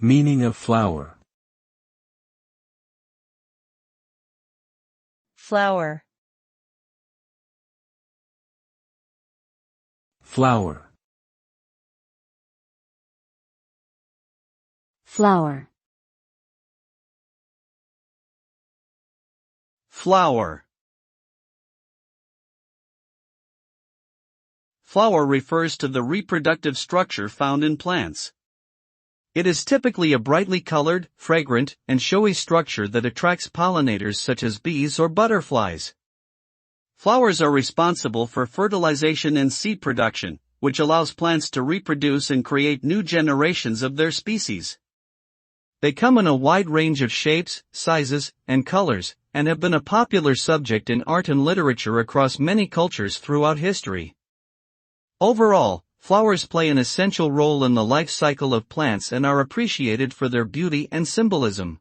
Meaning of flower. Flower. Flower. Flower. Flower. Flower refers to the reproductive structure found in plants. It is typically a brightly colored, fragrant, and showy structure that attracts pollinators such as bees or butterflies. Flowers are responsible for fertilization and seed production, which allows plants to reproduce and create new generations of their species. They come in a wide range of shapes, sizes, and colors, and have been a popular subject in art and literature across many cultures throughout history. Overall, flowers play an essential role in the life cycle of plants and are appreciated for their beauty and symbolism.